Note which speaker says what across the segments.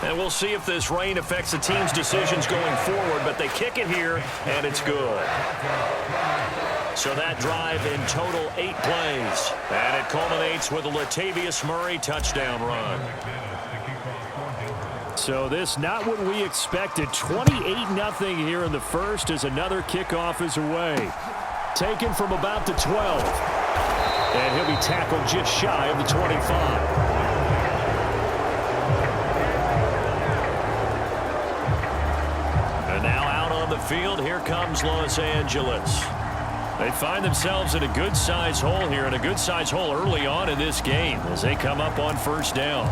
Speaker 1: And we'll see if this rain affects the team's decisions going forward, but they kick it here, and it's good. So that drive in total 8 plays. And it culminates with a Latavius Murray touchdown run.
Speaker 2: So this not what we expected. 28-0 here in the first as another kickoff is away. Taken from about the 12. And he'll be tackled just shy of the 25.
Speaker 1: Field, here comes Los Angeles. They find themselves in a good-sized hole here, and a good-sized hole early on in this game as they come up on first down.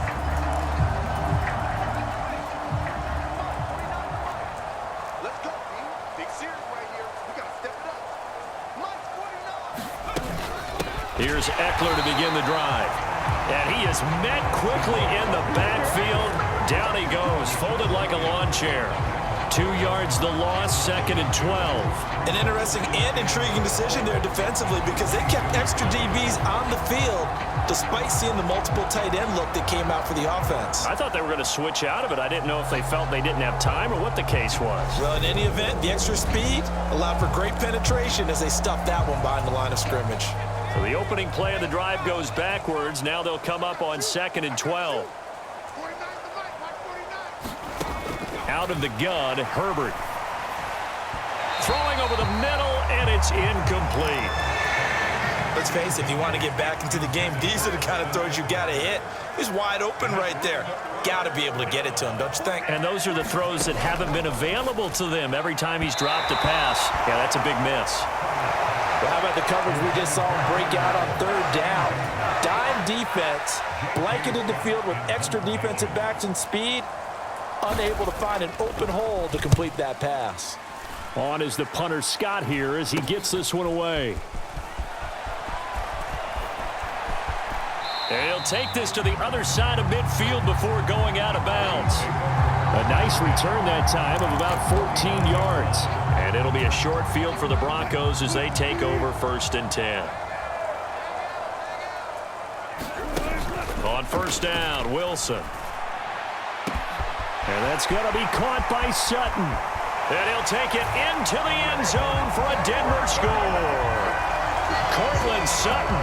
Speaker 3: Let's go, team. Big series right here. We got to step it up.
Speaker 1: Here's Eckler to begin the drive. And he is met quickly in the backfield. Down he goes, folded like a lawn chair. 2 yards the loss, 2nd and 12.
Speaker 4: An interesting and intriguing decision there defensively because they kept extra DBs on the field despite seeing the multiple tight end look that came out for the offense.
Speaker 1: I thought they were going to switch out of it. I didn't know if they felt they didn't have time or what the case was.
Speaker 4: Well, in any event, the extra speed allowed for great penetration as they stuffed that one behind the line of scrimmage.
Speaker 1: So the opening play of the drive goes backwards. Now they'll come up on 2nd and 12. Out of the gun, Herbert. Throwing over the middle, and it's incomplete.
Speaker 4: Let's face it, if you want to get back into the game, these are the kind of throws you got to hit. He's wide open right there. Got to be able to get it to him, don't you think?
Speaker 1: And those are the throws that haven't been available to them every time he's dropped a pass. Yeah, that's a big miss.
Speaker 5: Well, how about the coverage we just saw him break out on 3rd down? Dime defense, blanketed the field with extra defensive backs and speed. Unable to find an open hole to complete that pass.
Speaker 2: On is the punter Scott here as he gets this one away.
Speaker 1: And he'll take this to the other side of midfield before going out of bounds.
Speaker 2: A nice return that time of about 14 yards.
Speaker 1: And it'll be a short field for the Broncos as they take over 1st and 10. On 1st down, Wilson.
Speaker 2: And that's going to be caught by Sutton.
Speaker 1: And he'll take it into the end zone for a Denver score. Cortland Sutton,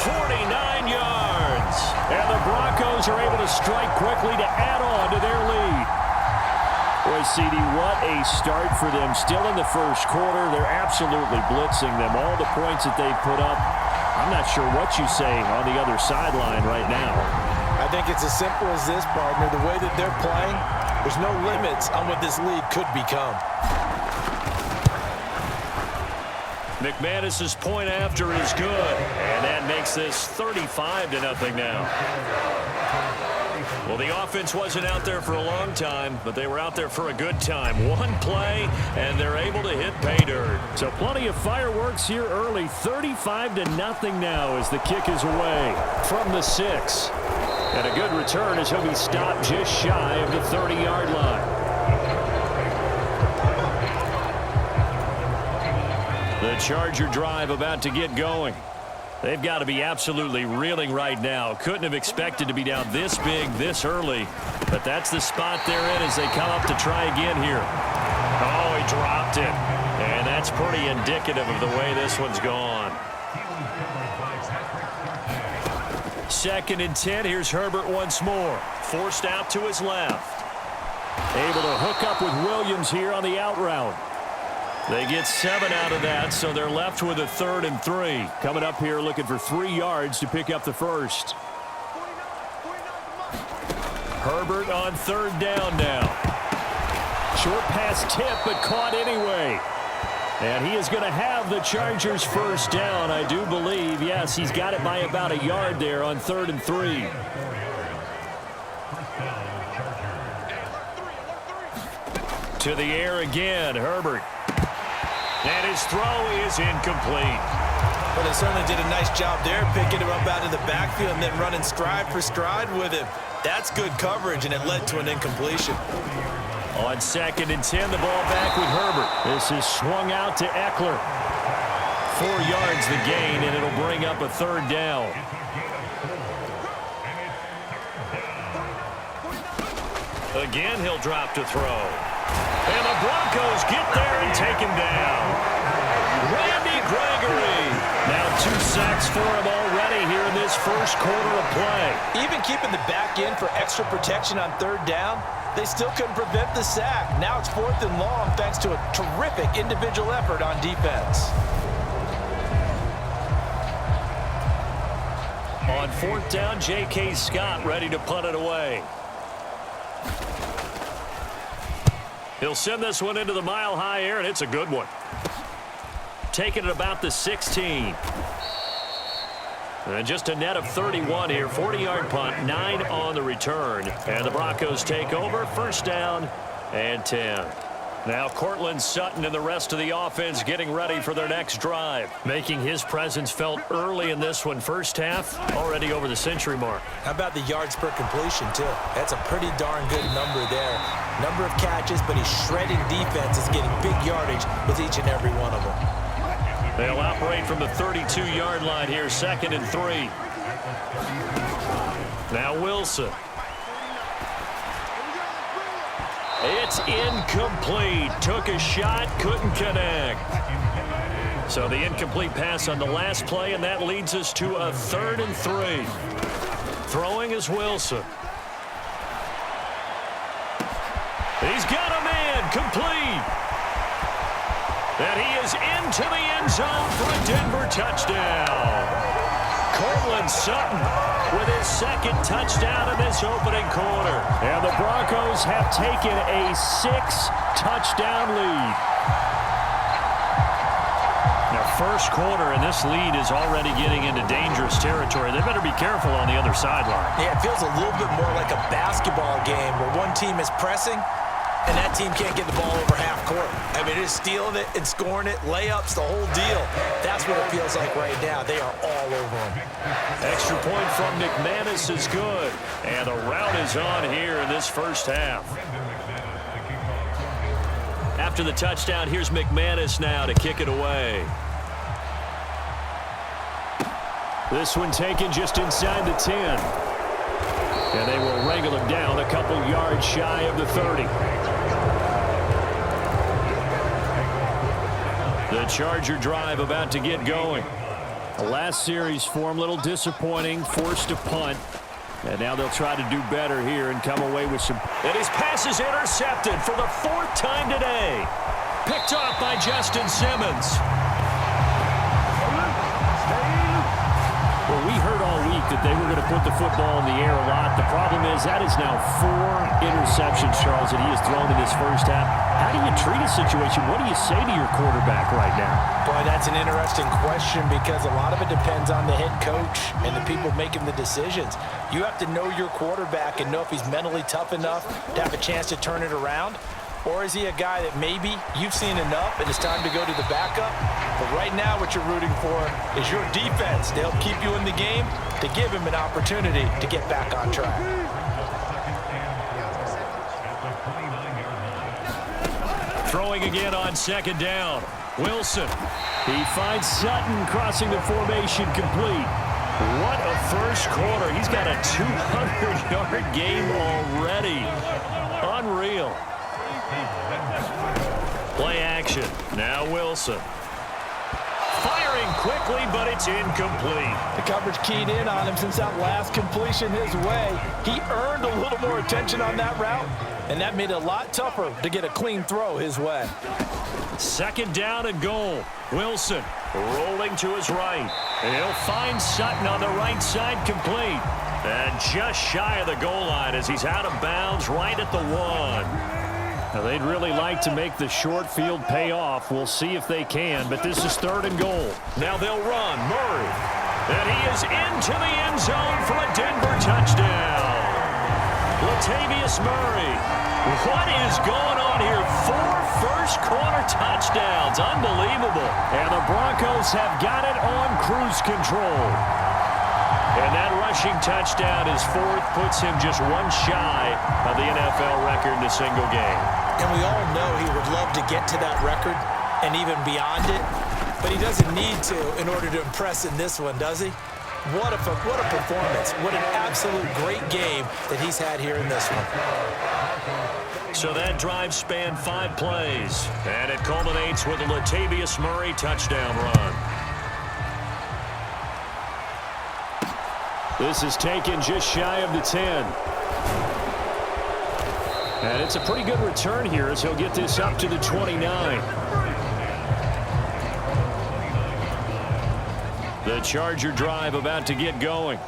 Speaker 1: 49 yards.
Speaker 2: And the Broncos are able to strike quickly to add on to their lead. Boy, CD, what a start for them. Still in the first quarter, they're absolutely blitzing them. All the points that they've put up, I'm not sure what you say on the other sideline right now.
Speaker 5: I think it's as simple as this, partner. The way that they're playing, there's no limits on what this lead could become.
Speaker 1: McManus's point after is good, and that makes this 35-0 now. Well, the offense wasn't out there for a long time, but they were out there for a good time. One play, and they're able to hit pay dirt.
Speaker 2: So plenty of fireworks here early. 35-0 now as the kick is away from the 6. And a good return as he'll be stopped just shy of the 30-yard line.
Speaker 1: The Charger drive about to get going. They've got to be absolutely reeling right now. Couldn't have expected to be down this big this early. But that's the spot they're in as they come up to try again here. Oh, he dropped it. And that's pretty indicative of the way this one's gone. 2nd and 10. Here's Herbert once more. Forced out to his left.
Speaker 2: Able to hook up with Williams here on the out route.
Speaker 1: They get 7 out of that, so they're left with a 3rd and 3.
Speaker 2: Coming up here looking for 3 yards to pick up the first.
Speaker 1: Herbert on 3rd down now.
Speaker 2: Short pass tip, but caught anyway. And he is going to have the Chargers first down, I do believe. Yes, he's got it by about a yard there on 3rd and 3.
Speaker 1: To the air again, Herbert. And his throw is incomplete.
Speaker 4: But they certainly did a nice job there, picking him up out of the backfield and then running stride for stride with him. That's good coverage, and it led to an incompletion.
Speaker 1: On 2nd and 10, the ball back with Herbert.
Speaker 2: This is swung out to Eckler.
Speaker 1: 4 yards the gain, and it'll bring up a 3rd down. Again, he'll drop to throw. And the Broncos get there and take him down. Randy Gregory. Now 2 sacks for him already here in this first quarter of play.
Speaker 5: Even keeping the back end for extra protection on 3rd down, they still couldn't prevent the sack. Now it's 4th and long thanks to a terrific individual effort on defense.
Speaker 1: On 4th down, J.K. Scott ready to punt it away. He'll send this one into the mile-high air, and it's a good one. Taking it about the 16. And just a net of 31 here. 40-yard punt, 9 on the return. And the Broncos take over. 1st down and 10. Now Courtland Sutton and the rest of the offense getting ready for their next drive. Making his presence felt early in this one. First half, already over the century mark.
Speaker 4: How about the yards per completion, too? That's a pretty darn good number there. Number of catches, but he's shredding defenses, getting big yardage with each and every one of them.
Speaker 1: They'll operate from the 32-yard line here, 2nd and 3. Now Wilson. It's incomplete. Took a shot, couldn't connect. So the incomplete pass on the last play, and that leads us to a 3rd and 3. Throwing is Wilson. He's got a man, complete. And he is into the end zone for a Denver touchdown. Courtland Sutton with his 2nd touchdown in this opening quarter.
Speaker 2: And the Broncos have taken a 6-touchdown lead.
Speaker 1: Now, first quarter, and this lead is already getting into dangerous territory. They better be careful on the other sideline.
Speaker 4: Yeah, it feels a little bit more like a basketball game where one team is pressing and that team can't get the ball over half court. I mean, it's stealing it and scoring it, layups, the whole deal. That's what it feels like right now. They are all over them.
Speaker 1: Extra point from McManus is good. And the route is on here in this first half. After the touchdown, here's McManus now to kick it away.
Speaker 2: This one taken just inside the 10. And they will wrangle him down a couple yards shy of the 30.
Speaker 1: The Charger drive about to get going.
Speaker 2: The last series for him, a little disappointing, forced to punt. And now they'll try to do better here and come away with some.
Speaker 1: And his pass is intercepted for the 4th time today. Picked off by Justin Simmons.
Speaker 2: Well, we heard all week that they were going to put the football in the air a lot. The problem is that is now 4 interceptions, Charles, that he has thrown in this first half. How do you treat a situation? What do you say to your quarterback right now?
Speaker 5: Boy, that's an interesting question because a lot of it depends on the head coach and the people making the decisions. You have to know your quarterback and know if he's mentally tough enough to have a chance to turn it around. Or is he a guy that maybe you've seen enough and it's time to go to the backup? But right now what you're rooting for is your defense to help keep you in the game, to give him an opportunity to get back on track.
Speaker 1: Throwing again on 2nd down. Wilson.
Speaker 2: He finds Sutton crossing the formation complete.
Speaker 1: What a first quarter. He's got a 200-yard game already. Unreal. Play action. Now Wilson. Firing quickly, but it's incomplete.
Speaker 5: The coverage keyed in on him since that last completion his way. He earned a little more attention on that route, and that made it a lot tougher to get a clean throw his way.
Speaker 1: 2nd down and goal. Wilson rolling to his right. And he'll find Sutton on the right side complete. And just shy of the goal line as he's out of bounds right at the 1.
Speaker 2: Now, they'd really like to make the short field pay off. We'll see if they can, but this is 3rd and goal.
Speaker 1: Now they'll run. Murray. And he is into the end zone for a Denver touchdown. Latavius Murray. What is going on here? 4 first-quarter touchdowns. Unbelievable.
Speaker 2: And the Broncos have got it on cruise control.
Speaker 1: And that rushing touchdown, his 4th, puts him just 1 shy of the NFL record in a single game.
Speaker 4: And we all know he would love to get to that record and even beyond it, but he doesn't need to in order to impress in this one, does he? What a performance. What an absolute great game that he's had here in this one.
Speaker 1: So that drive spanned 5 plays, and it culminates with a Latavius Murray touchdown run.
Speaker 2: This is taken just shy of the 10. And it's a pretty good return here as he'll get this up to the 29.
Speaker 1: The Charger drive about to get going.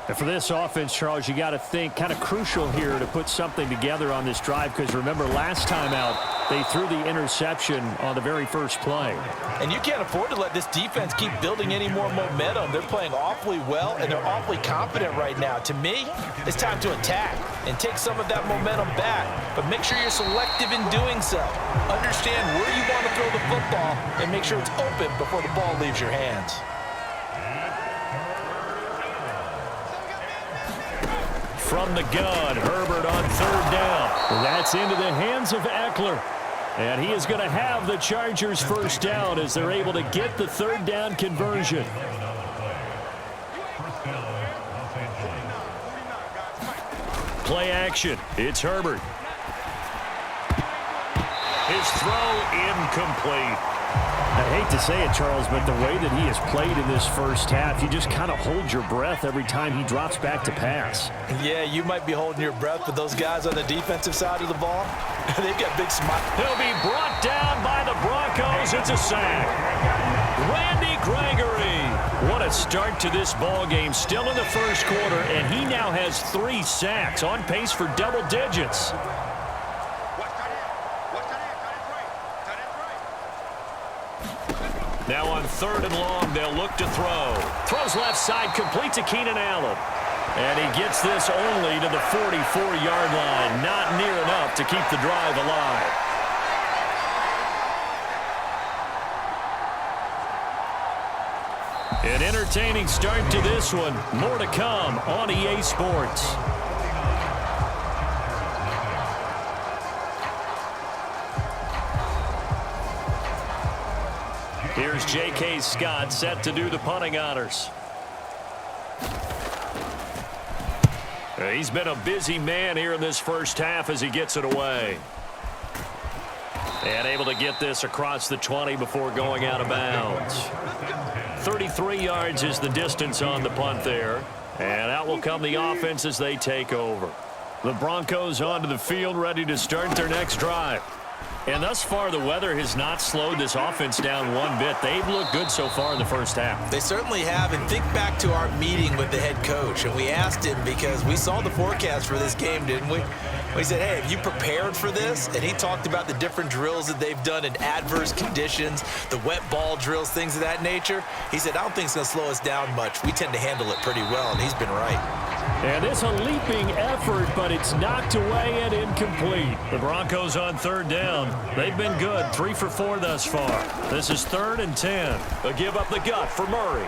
Speaker 2: And for this offense, Charles, you got to think kind of crucial here to put something together on this drive, because remember last time out they threw the interception on the very first play.
Speaker 5: And you can't afford to let this defense keep building any more momentum. They're playing awfully well, and they're awfully confident right now. To me, it's time to attack and take some of that momentum back, but make sure you're selective in doing so. Understand where you want to throw the football and make sure it's open before the ball leaves your hands.
Speaker 1: From the gun, Herbert on 3rd down.
Speaker 2: That's into the hands of Eckler. And he is going to have the Chargers first down as they're able to get the 3rd down conversion.
Speaker 1: Play action. It's Herbert. His throw incomplete.
Speaker 2: I hate to say it, Charles, but the way that he has played in this first half, you just kind of hold your breath every time he drops back to pass.
Speaker 5: Yeah, you might be holding your breath, but those guys on the defensive side of the ball, they've got big smiles.
Speaker 1: He'll be brought down by the Broncos. It's a sack. Randy Gregory. What a start to this ball game. Still in the first quarter, and he now has 3 sacks, on pace for double digits. Now on 3rd and long, they'll look to throw. Throws left side, complete to Keenan Allen. And he gets this only to the 44-yard line. Not near enough to keep the drive alive. An entertaining start to this one. More to come on EA Sports. Here's J.K. Scott set to do the punting honors. He's been a busy man here in this first half as he gets it away. And able to get this across the 20 before going out of bounds. 33 yards is the distance on the punt there. And out will come the offense as they take over. The Broncos onto the field, ready to start their next drive. And thus far, the weather has not slowed this offense down one bit. They've looked good so far in the first half.
Speaker 4: They certainly have. And think back to our meeting with the head coach. And we asked him, because we saw the forecast for this game, didn't we? We said, hey, have you prepared for this? And he talked about the different drills that they've done in adverse conditions, the wet ball drills, things of that nature. He said, I don't think it's going to slow us down much. We tend to handle it pretty well, and he's been right.
Speaker 2: And it's a leaping effort, but it's knocked away and incomplete.
Speaker 1: The Broncos on 3rd down. They've been good, 3 for 4 thus far. This is 3rd and 10. A give up the gut for Murray.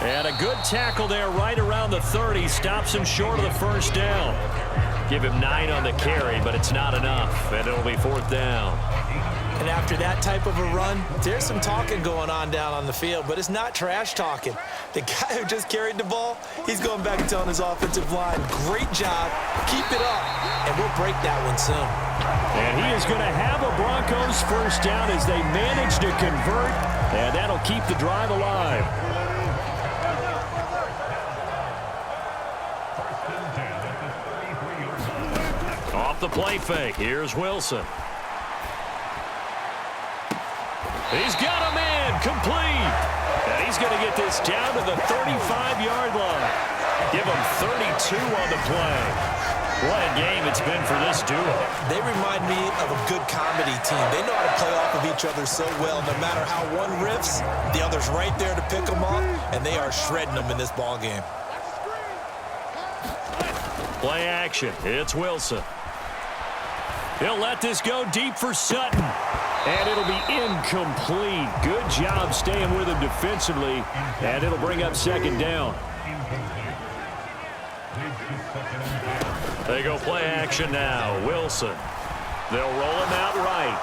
Speaker 1: And a good tackle there right around the 30. Stops him short of the first down. Give him 9 on the carry, but it's not enough. And it'll be 4th down.
Speaker 4: And after that type of a run, there's some talking going on down on the field, but it's not trash talking. The guy who just carried the ball, he's going back and telling his offensive line, great job, keep it up, and we'll break that one soon.
Speaker 2: And he is going to have a Broncos first down as they manage to convert, and that'll keep the drive alive.
Speaker 1: Off the play fake, here's Wilson. He's got him in, complete. And he's going to get this down to the 35-yard line. Give him 32 on the play. What a game it's been for this duo.
Speaker 4: They remind me of a good comedy team. They know how to play off of each other so well. No matter how one riffs, the other's right there to pick them up, and they are shredding them in this ball game.
Speaker 1: Play action. It's Wilson. He'll let this go deep for Sutton.
Speaker 2: And it'll be incomplete. Good job staying with him defensively. And it'll bring up 2nd down.
Speaker 1: They go play action now. Wilson. They'll roll him out right.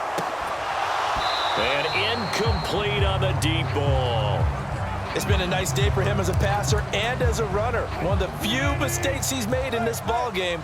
Speaker 1: And incomplete on the deep ball.
Speaker 5: It's been a nice day for him as a passer and as a runner. One of the few mistakes he's made in this ball game.